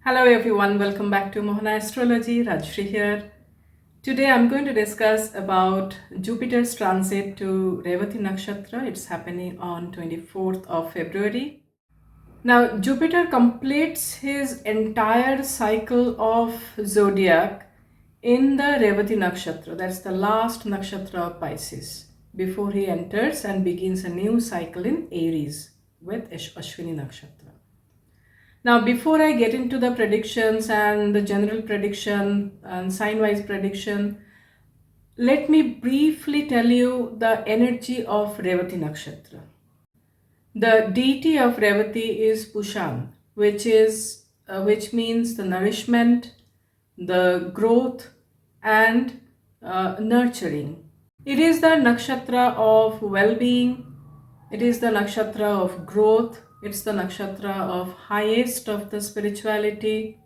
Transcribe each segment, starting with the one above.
Hello everyone, welcome back to Mohana Astrology. Rajshri here. Today I'm going to discuss about Jupiter's transit to Revati Nakshatra. It's happening on 24th of February. Now Jupiter completes his entire cycle of zodiac in the Revati Nakshatra. That's the last nakshatra of Pisces before he enters and begins a new cycle in Aries with Ashwini Nakshatra. Now, before I get into the predictions and the general prediction and sign-wise prediction, let me briefly tell you the energy of Revati Nakshatra. The deity of Revati is Pushan, which means the nourishment, the growth, and nurturing. It is the nakshatra of well-being. It is the nakshatra of growth. It's the nakshatra of highest of the spirituality,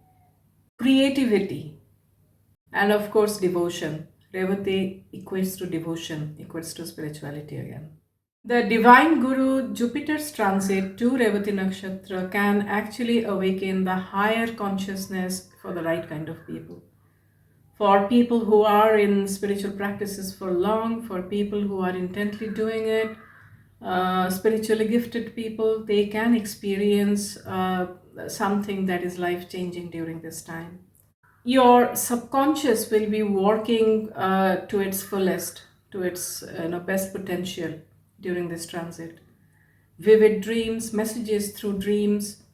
creativity, and of course devotion. Revati equates to devotion, equates to spirituality again. The divine guru Jupiter's transit to Revati Nakshatra can actually awaken the higher consciousness for the right kind of people. For people who are in spiritual practices for long, for people who are intently doing it, spiritually gifted people, they can experience something that is life-changing during this time. Your subconscious will be working to its fullest, to its best potential during this transit. Vivid dreams, messages through dreams,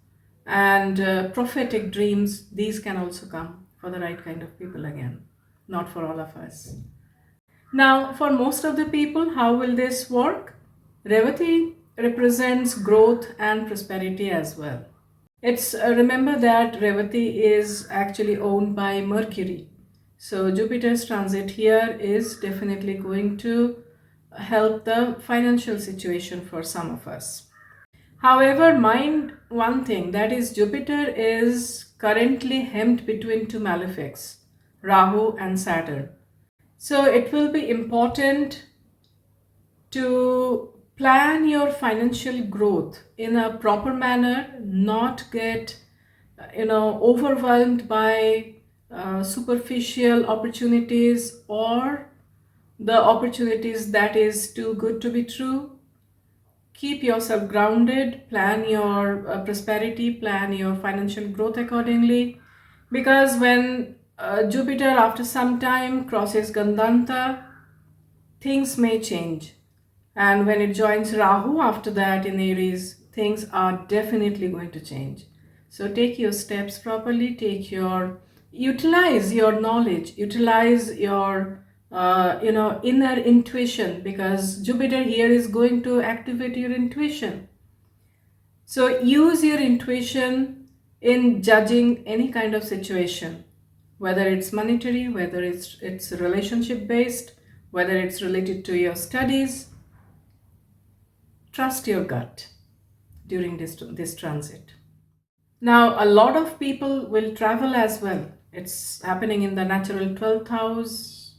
and prophetic dreams, these can also come for the right kind of people again, not for all of us. Now, for most of the people, how will this work? Revati represents growth and prosperity as well. It's remember that Revati is actually owned by Mercury. So Jupiter's transit here is definitely going to help the financial situation for some of us. However, mind one thing, that is Jupiter is currently hemmed between two malefics, Rahu and Saturn. So it will be important to plan your financial growth in a proper manner, not get overwhelmed by superficial opportunities or the opportunities that is too good to be true. Keep yourself grounded, plan your prosperity, plan your financial growth accordingly, because when Jupiter after some time crosses Gandanta, things may change. And when it joins Rahu after that in Aries, things are definitely going to change. So take your steps properly, utilize your knowledge, utilize your inner intuition, because Jupiter here is going to activate your intuition. So use your intuition in judging any kind of situation, whether it's monetary, whether it's relationship based, whether it's related to your studies. Trust your gut during this transit. Now, a lot of people will travel as well. It's happening in the natural 12th house,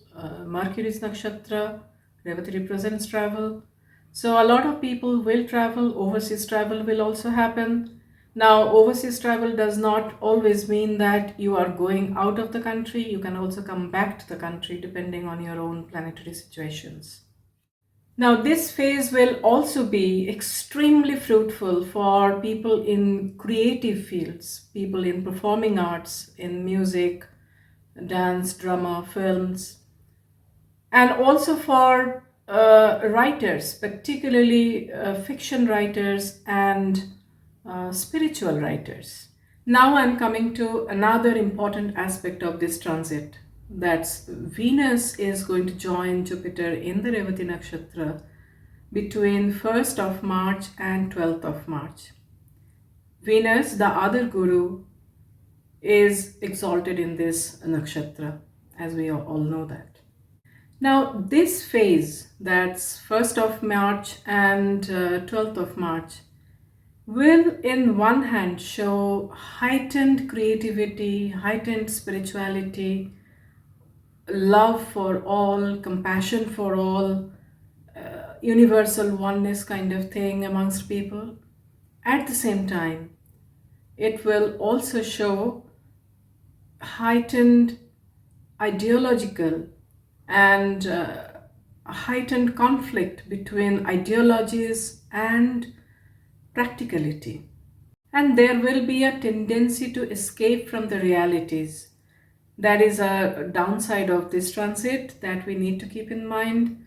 Mercury's nakshatra, Revati represents travel. So a lot of people will travel, overseas travel will also happen. Now, overseas travel does not always mean that you are going out of the country. You can also come back to the country depending on your own planetary situations. Now, this phase will also be extremely fruitful for people in creative fields, people in performing arts, in music, dance, drama, films, and also for writers, particularly fiction writers and spiritual writers. Now I'm coming to another important aspect of this transit. That's Venus is going to join Jupiter in the Revati Nakshatra between 1st of March and 12th of March. Venus, the other guru, is exalted in this nakshatra, as we all know that. Now this phase, that's 1st of March and 12th of March, will in one hand show heightened creativity, heightened spirituality, love for all, compassion for all, universal oneness kind of thing amongst people. At the same time, it will also show heightened ideological and heightened conflict between ideologies and practicality. And there will be a tendency to escape from the realities. That is a downside of this transit that we need to keep in mind.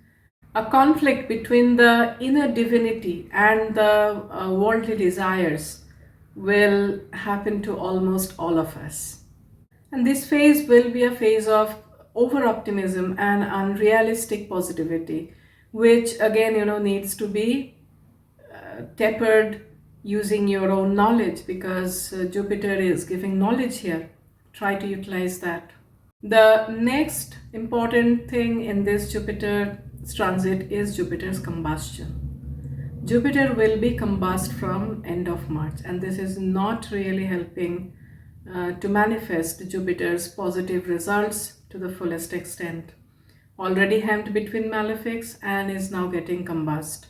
A conflict between the inner divinity and the worldly desires will happen to almost all of us. And this phase will be a phase of over optimism and unrealistic positivity, which again, needs to be tempered using your own knowledge, because Jupiter is giving knowledge here. Try to utilize that. The next important thing in this Jupiter transit is Jupiter's combustion. Jupiter will be combust from end of March, and this is not really helping to manifest Jupiter's positive results to the fullest extent. Already hemmed between malefics and is now getting combust.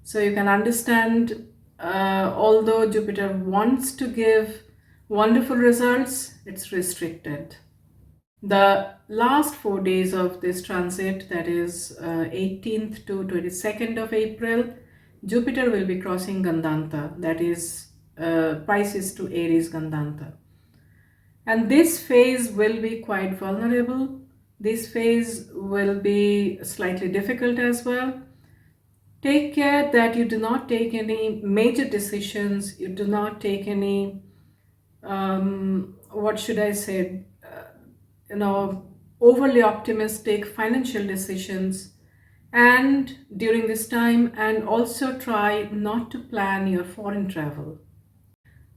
So you can understand, although Jupiter wants to give wonderful results, it's restricted. The last 4 days of this transit, that is 18th to 22nd of April, Jupiter will be crossing Gandanta, that is Pisces to Aries Gandanta. And this phase will be quite vulnerable. This phase will be slightly difficult as well. Take care that you do not take any major decisions, you do not take any, what should I say, overly optimistic financial decisions. And during this time, and also try not to plan your foreign travel.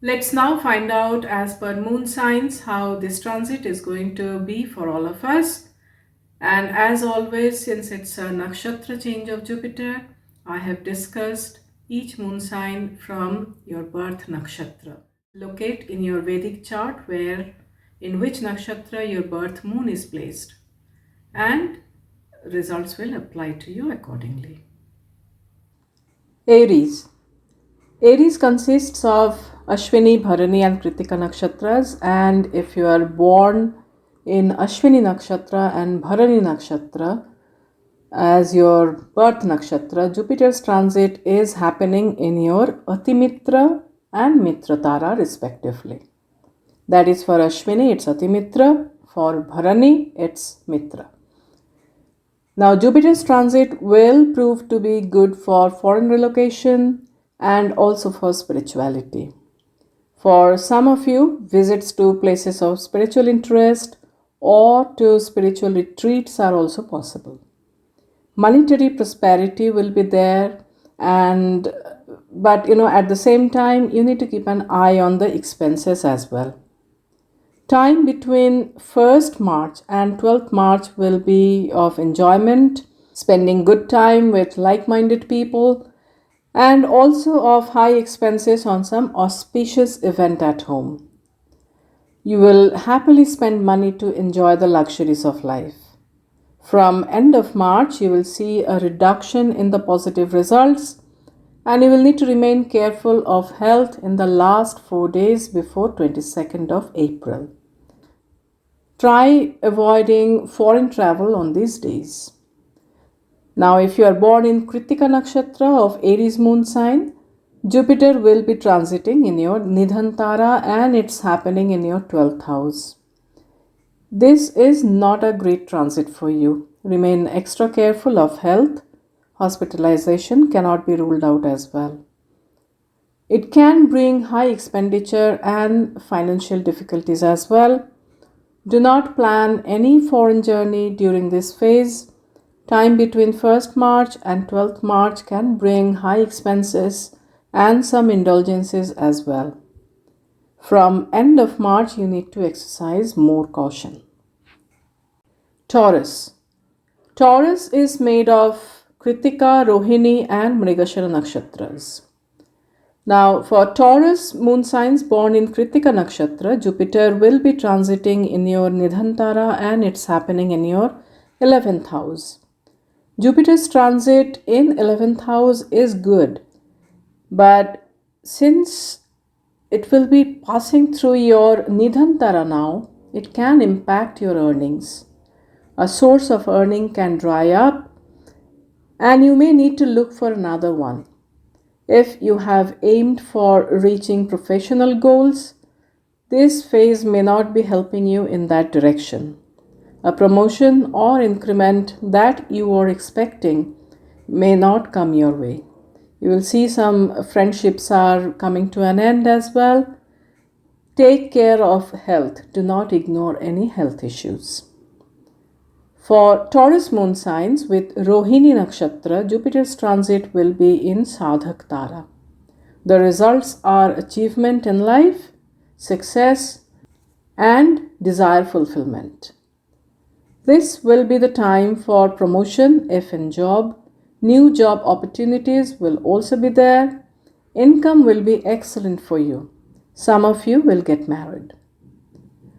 Let's now find out, as per moon signs, how this transit is going to be for all of us. And as always, since it's a nakshatra change of Jupiter, I have discussed each moon sign from your birth nakshatra. Locate in your Vedic chart in which nakshatra your birth moon is placed, and results will apply to you accordingly. Aries. Aries consists of Ashwini, Bharani and Kritika nakshatras, and if you are born in Ashwini nakshatra and Bharani nakshatra as your birth nakshatra, Jupiter's transit is happening in your Atimitra and Mitra Tara respectively. That is, for Ashwini it's Atimitra, for Bharani it's Mitra. Now Jupiter's transit will prove to be good for foreign relocation and also for spirituality. For some of you, visits to places of spiritual interest or to spiritual retreats are also possible. Monetary prosperity will be there, but at the same time you need to keep an eye on the expenses as well. Time between 1st March and 12th March will be of enjoyment, spending good time with like-minded people, and also of high expenses on some auspicious event at home. You will happily spend money to enjoy the luxuries of life. From end of March, you will see a reduction in the positive results, and you will need to remain careful of health in the last 4 days before 22nd of April. Try avoiding foreign travel on these days. Now, if you are born in Kritika nakshatra of Aries moon sign, Jupiter will be transiting in your Nidhan Tara and it's happening in your 12th house. This is not a great transit for you. Remain extra careful of health. Hospitalization cannot be ruled out as well. It can bring high expenditure and financial difficulties as well. Do not plan any foreign journey during this phase. Time between 1st March and 12th March can bring high expenses and some indulgences as well. From end of March, you need to exercise more caution. Taurus. Taurus is made of Kritika, Rohini and Mrigashira nakshatras. Now, for Taurus moon signs born in Kritika nakshatra, Jupiter will be transiting in your Nidhan Tara and it's happening in your 11th house. Jupiter's transit in 11th house is good, but since it will be passing through your Nidhan Tara now, it can impact your earnings. A source of earning can dry up and you may need to look for another one. If you have aimed for reaching professional goals, this phase may not be helping you in that direction. A promotion or increment that you are expecting may not come your way. You will see some friendships are coming to an end as well. Take care of health. Do not ignore any health issues. For Taurus moon signs with Rohini Nakshatra, Jupiter's transit will be in Sadhak Tara. The results are achievement in life, success, and desire fulfillment. This will be the time for promotion if in job. New job opportunities will also be there. Income will be excellent for you. Some of you will get married.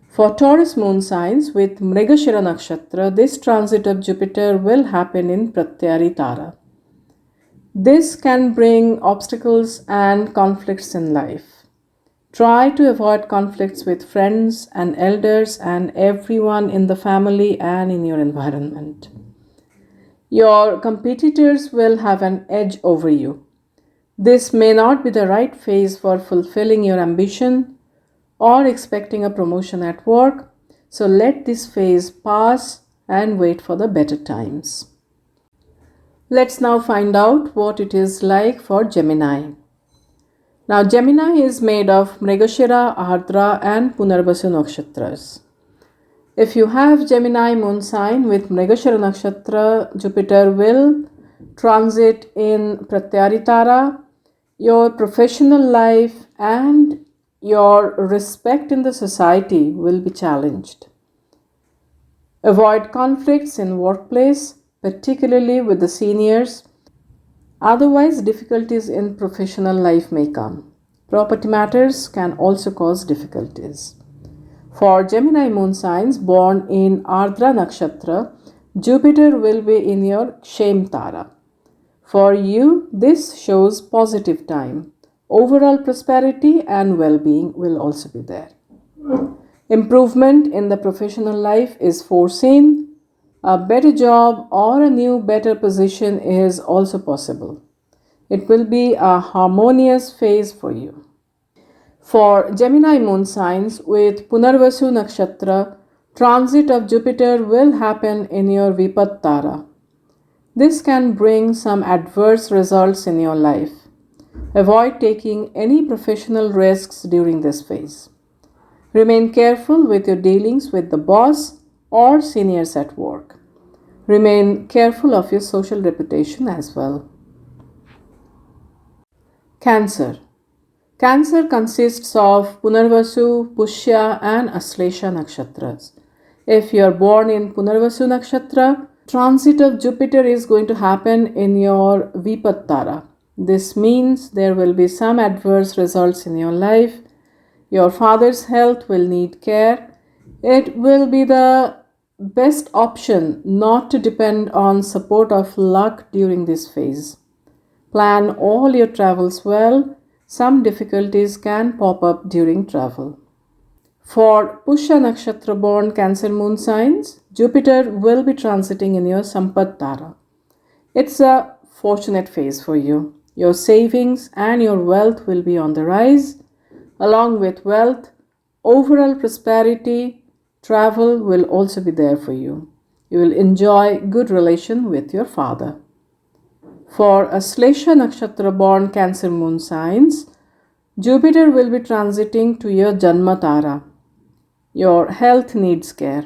For Taurus moon signs with Mrigashira Nakshatra, this transit of Jupiter will happen in Pratyari Tara. This can bring obstacles and conflicts in life. Try to avoid conflicts with friends and elders and everyone in the family and in your environment. Your competitors will have an edge over you. This may not be the right phase for fulfilling your ambition or expecting a promotion at work, so let this phase pass and wait for the better times. Let's now find out what it is like for Gemini. Now, Gemini is made of Mrigashira, Ardra, and Punarvasu nakshatras. If you have Gemini moon sign with Mrigashira nakshatra, Jupiter will transit in Pratyari Tara. Your professional life and your respect in the society will be challenged. Avoid conflicts in workplace, particularly with the seniors. Otherwise, difficulties in professional life may come. Property matters can also cause difficulties. For Gemini moon signs born in Ardra Nakshatra, Jupiter will be in your Kshem Tara. For you, this shows positive time. Overall prosperity and well-being will also be there. Improvement in the professional life is foreseen. A better job or a new better position is also possible. It will be a harmonious phase for you. For Gemini moon signs with Punarvasu nakshatra, transit of Jupiter will happen in your Vipat Tara. This can bring some adverse results in your life. Avoid taking any professional risks during this phase. Remain careful with your dealings with the boss or seniors at work. Remain careful of your social reputation as well. Cancer. Cancer consists of Punarvasu, Pushya and Aslesha nakshatras. If you are born in Punarvasu nakshatra, transit of Jupiter is going to happen in your Vipat Tara. This means there will be some adverse results in your life. Your father's health will need care. It will be the best option not to depend on support of luck during this phase. Plan all your travels well. Some difficulties can pop up during travel. For Pushya Nakshatra born Cancer moon signs, Jupiter will be transiting in your Sampat Tara. It's a fortunate phase for you. Your savings and your wealth will be on the rise. Along with wealth, overall prosperity, travel will also be there for you. You will enjoy good relation with your father. For Aslesha Nakshatra born Cancer moon signs, Jupiter will be transiting to your Janma Tara. Your health needs care.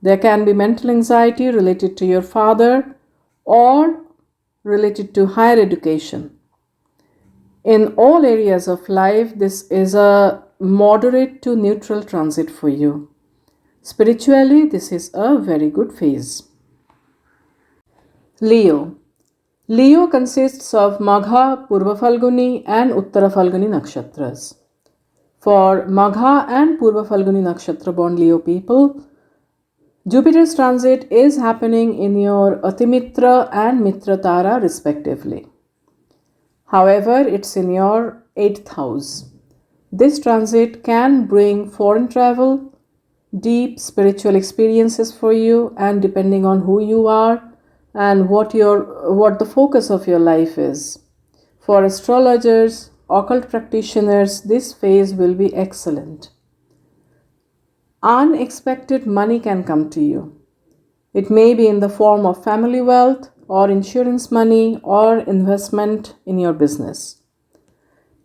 There can be mental anxiety related to your father or related to higher education. In all areas of life, this is a moderate to neutral transit for you. Spiritually, this is a very good phase. Leo. Leo consists of Magha, Purva Falguni and Uttara Falguni nakshatras. For Magha and Purva Falguni nakshatra born Leo people, Jupiter's transit is happening in your Atimitra and Mitra Tara respectively. However, it's in your 8th house. This transit can bring foreign travel, deep spiritual experiences for you, and depending on who you are and what the focus of your life is. For astrologers, occult practitioners, this phase will be excellent. Unexpected money can come to you. It may be in the form of family wealth or insurance money or investment in your business.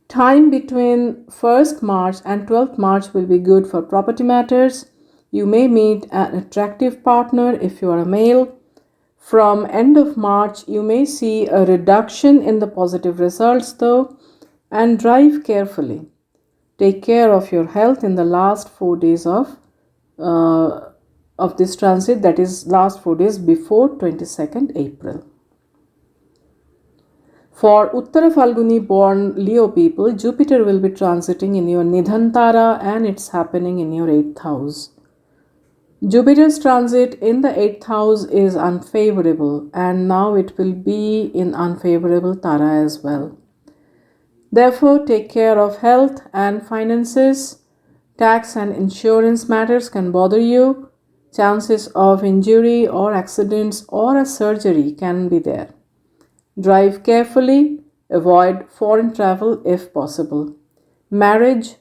Time between 1st March and 12th March will be good for property matters. You may meet an attractive partner if you are a male. From end of March, you may see a reduction in the positive results though, and drive carefully. Take care of your health in the last 4 days of this transit, that is last 4 days before 22nd April. For Uttara Falguni born Leo people, Jupiter will be transiting in your Nidhan Tara and it's happening in your 8th house. Jupiter's transit in the 8th house is unfavorable and now it will be in unfavorable Tara as well. Therefore, take care of health and finances. Tax and insurance matters can bother you. Chances of injury or accidents or a surgery can be there. Drive carefully. Avoid foreign travel if possible. Marriage,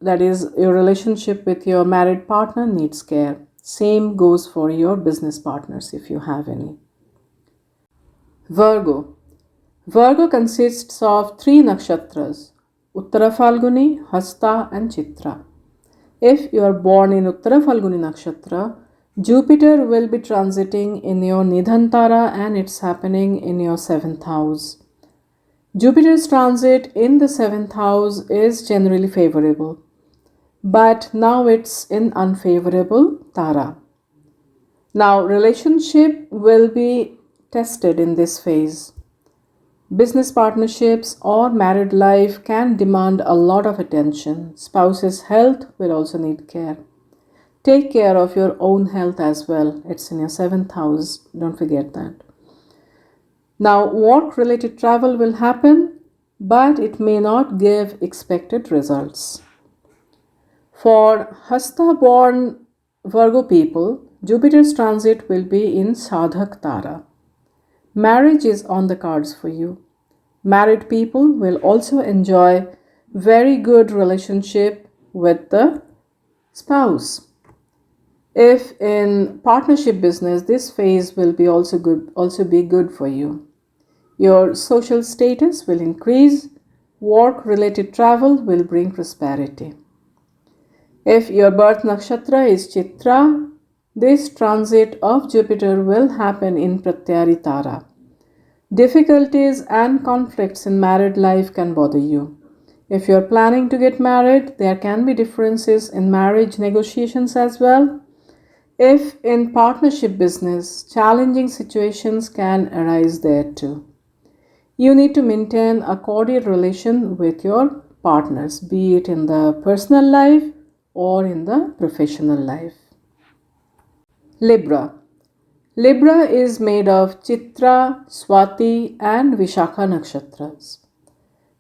that is, your relationship with your married partner, needs care. Same goes for your business partners if you have any. Virgo. Virgo consists of 3 nakshatras, Uttara Falguni, Hasta and Chitra. If you are born in Uttara Falguni nakshatra, Jupiter will be transiting in your Nidhan Tara and it's happening in your 7th house. Jupiter's transit in the 7th house is generally favorable, but now it's in unfavorable Tara. Now, relationship will be tested in this phase. Business partnerships or married life can demand a lot of attention. Spouse's health will also need care. Take care of your own health as well. It's in your 7th house. Don't forget that. Now, work-related travel will happen, but it may not give expected results. For Hasta-born Virgo people, Jupiter's transit will be in Sadhak Tara. Marriage is on the cards for you. Married people will also enjoy very good relationship with the spouse. If in partnership business, this phase will be also be good for you. Your social status will increase. Work-related travel will bring prosperity. If your birth nakshatra is Chitra, this transit of Jupiter will happen in Pratyari Tara. Difficulties and conflicts in married life can bother you. If you are planning to get married, there can be differences in marriage negotiations as well. If in partnership business, challenging situations can arise there too. You need to maintain a cordial relation with your partners, be it in the personal life or in the professional life. Libra. Libra is made of Chitra, Swati and Vishakha nakshatras.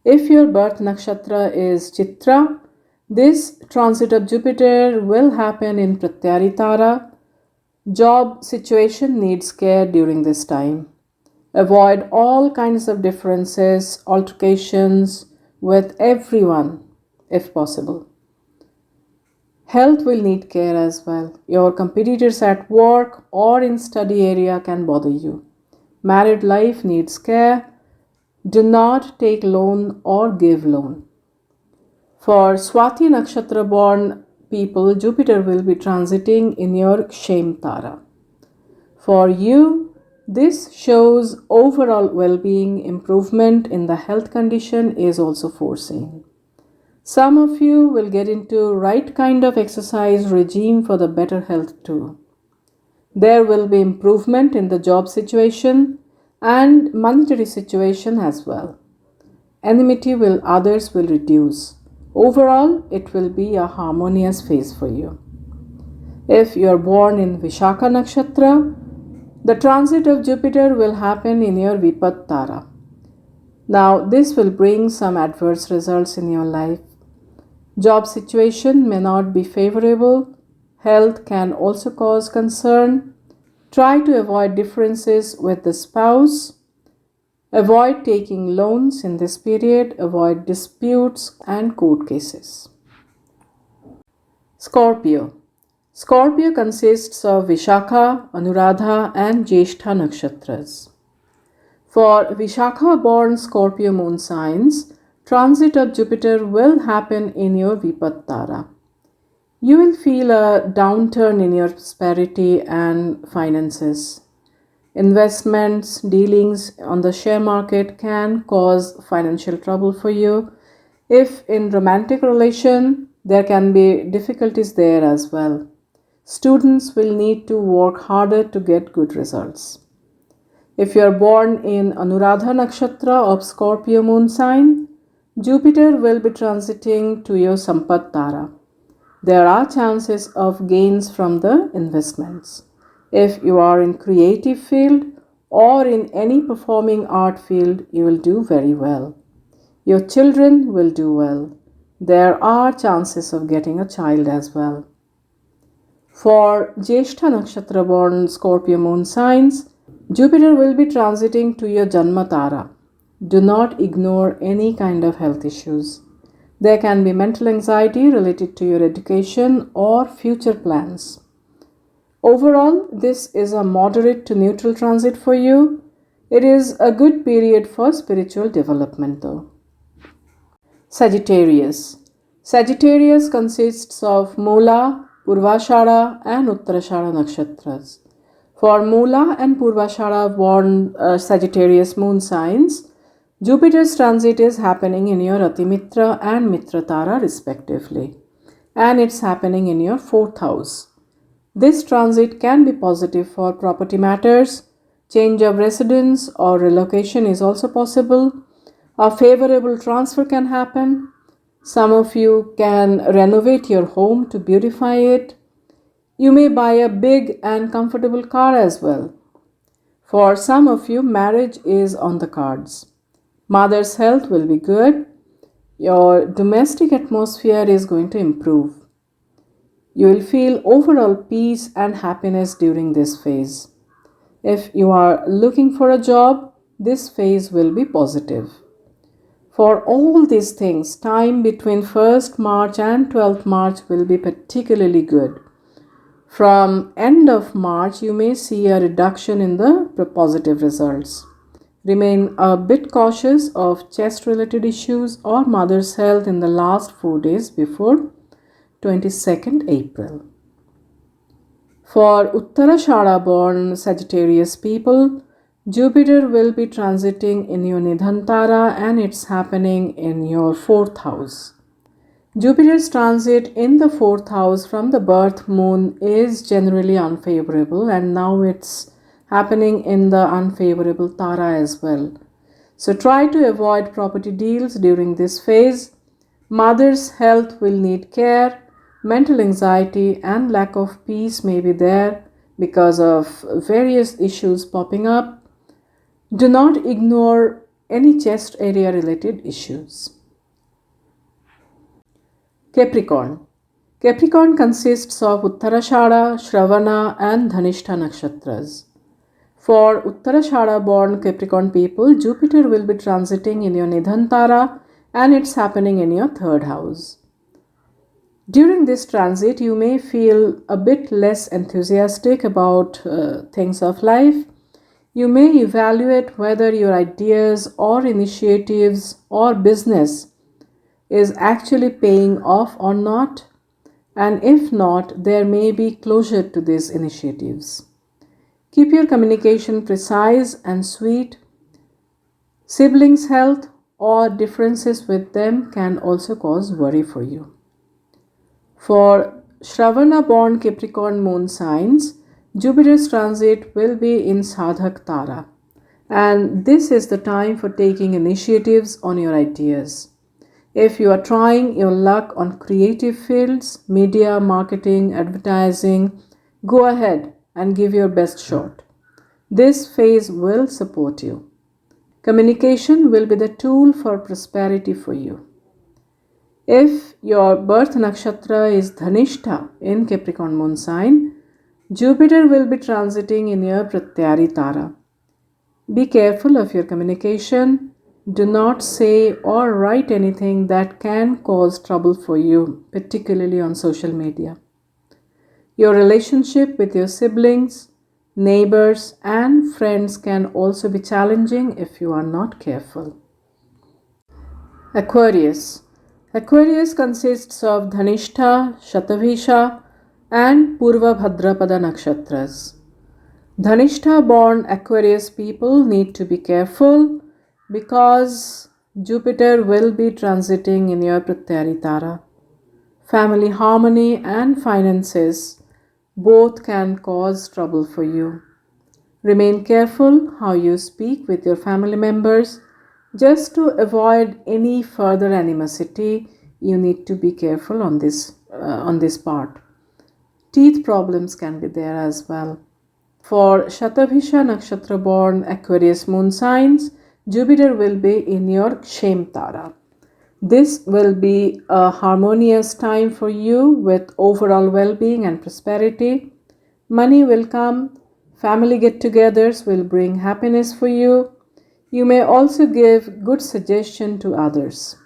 If your birth nakshatra is Chitra, this transit of Jupiter will happen in Pratyari Tara. Job situation needs care during this time. Avoid all kinds of differences, altercations with everyone if possible. Health will need care as well. Your competitors at work or in study area can bother you. Married life needs care. Do not take loan or give loan. For Swati Nakshatra born people, Jupiter will be transiting in your Kshem Tara. For you, this shows overall well-being. Improvement in the health condition is also foreseen. Some of you will get into right kind of exercise regime for the better health too. There will be improvement in the job situation and monetary situation as well. Enmity will others will reduce. Overall, it will be a harmonious phase for you. If you are born in Vishakha Nakshatra, the transit of Jupiter will happen in your Vipat Tara. Now, this will bring some adverse results in your life. Job situation may not be favorable. health can also cause concern. Try to avoid differences with the spouse. Avoid taking loans in this period. Avoid disputes and court cases. Scorpio. Scorpio consists of Vishakha, Anuradha and Jyeshtha nakshatras. For Vishakha born Scorpio moon signs, transit of Jupiter will happen in your Vipattara. You will feel a downturn in your prosperity and finances. Investments, dealings on the share market can cause financial trouble for you. If in romantic relation, there can be difficulties there as well. Students will need to work harder to get good results. If you are born in Anuradha nakshatra of Scorpio moon sign, Jupiter will be transiting to your Sampattara. There are chances of gains from the investments. If you are in creative field or in any performing art field, you will do very well. Your children will do well. There are chances of getting a child as well. For Jyeshtha nakshatra born Scorpio moon signs, Jupiter will be transiting to your Janmatara. Do not ignore any kind of health issues. There can be mental anxiety related to your education or future plans. Overall, this is a moderate to neutral transit for you. It is a good period for spiritual development though. Sagittarius. Sagittarius consists of Mula, Purvashada and Uttarashada nakshatras. For Mula and Purvashada born Sagittarius moon signs, Jupiter's transit is happening in your Atimitra and Mitratara respectively, and it's happening in your 4th house. This transit can be positive for property matters. Change of residence or relocation is also possible. A favorable transfer can happen. Some of you can renovate your home to beautify it. You may buy a big and comfortable car as well. For some of you, marriage is on the cards. Mother's health will be good. Your domestic atmosphere is going to improve. You will feel overall peace and happiness during this phase. If you are looking for a job, this phase will be positive. For all these things, time between 1st March and 12th March will be particularly good. From end of March, you may see a reduction in the positive results. Remain a bit cautious of chest-related issues or mother's health in the last 4 days before 22nd April. For Uttarashada born Sagittarius people, Jupiter will be transiting in your Nidhantara and it's happening in your 4th house. Jupiter's transit in the 4th house from the birth moon is generally unfavorable, and now it's happening in the unfavorable Tara as well. So try to avoid property deals during this phase. Mother's health will need care. Mental anxiety and lack of peace may be there because of various issues popping up. Do not ignore any chest area related issues. Capricorn. Capricorn consists of Uttarashada, Shravana and Dhanishta nakshatras. For Uttarashada born Capricorn people, Jupiter will be transiting in your Nidhantara and it's happening in your 3rd house. During this transit, you may feel a bit less enthusiastic about things of life. You may evaluate whether your ideas or initiatives or business is actually paying off or not, and if not, there may be closure to these initiatives. Keep your communication precise and sweet. Siblings' health or differences with them can also cause worry for you. For Shravana born Capricorn moon signs, Jupiter's transit will be in Sadhak Tara, and this is the time for taking initiatives on your ideas. If you are trying your luck on creative fields, media, marketing, advertising, go ahead and give your best shot. This phase will support you. Communication will be the tool for prosperity for you. If your birth nakshatra is Dhanishta in Capricorn moon sign, Jupiter will be transiting in your Pratyari Tara. Be careful of your communication. Do not say or write anything that can cause trouble for you, particularly on social media. Your relationship with your siblings, neighbors, and friends can also be challenging if you are not careful. Aquarius. Aquarius consists of Dhanishta, Shatabhisha, and Purva Bhadrapada nakshatras. Dhanishta born Aquarius people need to be careful because Jupiter will be transiting in your Pratyari Tara. Family harmony and finances both can cause trouble for you. Remain careful how you speak with your family members. Just to avoid any further animosity, you need to be careful on this part. Teeth problems can be there as well. For Shatabhisha nakshatra born Aquarius moon signs, Jupiter will be in your Kshem Tara. This will be a harmonious time for you with overall well-being and prosperity. Money will come, family get-togethers will bring happiness for you. You may also give good suggestion to others.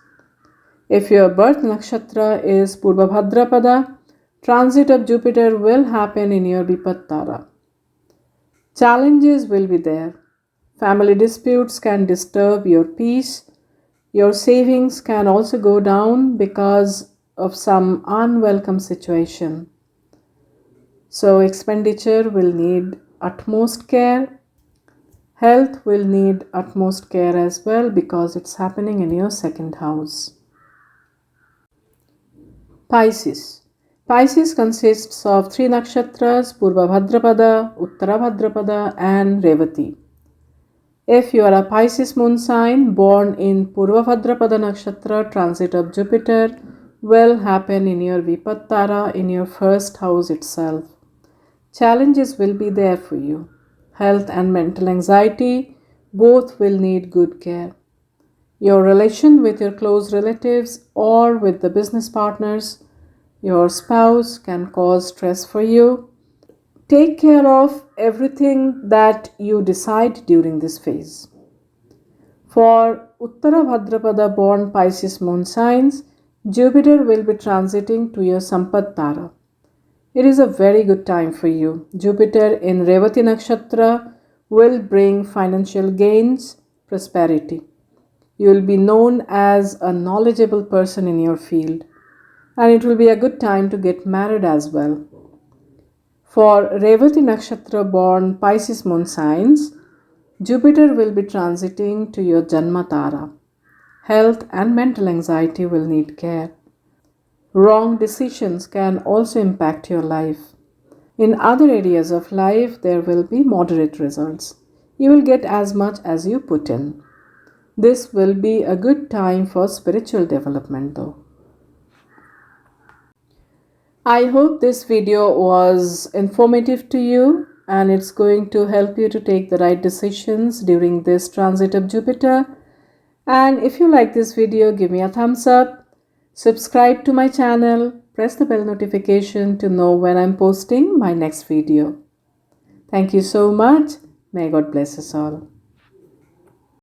If your birth nakshatra is Purva Bhadrapada, transit of Jupiter will happen in your Vipat Tara. Challenges will be there. Family disputes can disturb your peace. Your savings can also go down because of some unwelcome situation. So expenditure will need utmost care. Health will need utmost care as well because it's happening in your second house. Pisces. Pisces consists of 3 nakshatras, Purva Bhadrapada, Uttara Bhadrapada and Revati. If you are a Pisces moon sign born in Purva Bhadrapada nakshatra, transit of Jupiter will happen in your Vipat Tara in your first house itself. Challenges will be there for you. Health and mental anxiety both will need good care. Your relation with your close relatives or with the business partners, your spouse can cause stress for you. Take care of everything that you decide during this phase. For Uttara Bhadrapada born Pisces moon signs, Jupiter will be transiting to your Sampat Tara. It is a very good time for you. Jupiter in Revati Nakshatra will bring financial gains, prosperity. You will be known as a knowledgeable person in your field, and it will be a good time to get married as well. For Revati Nakshatra born Pisces moon signs, Jupiter will be transiting to your Janma Tara. Health and mental anxiety will need care. Wrong decisions can also impact your life. In other areas of life, there will be moderate results. You will get as much as you put in. This will be a good time for spiritual development though. I hope this video was informative to you and it's going to help you to take the right decisions during this transit of Jupiter. And if you like this video, give me a thumbs up. Subscribe to my channel, press the bell notification to know when I'm posting my next video. Thank you so much. May God bless us all.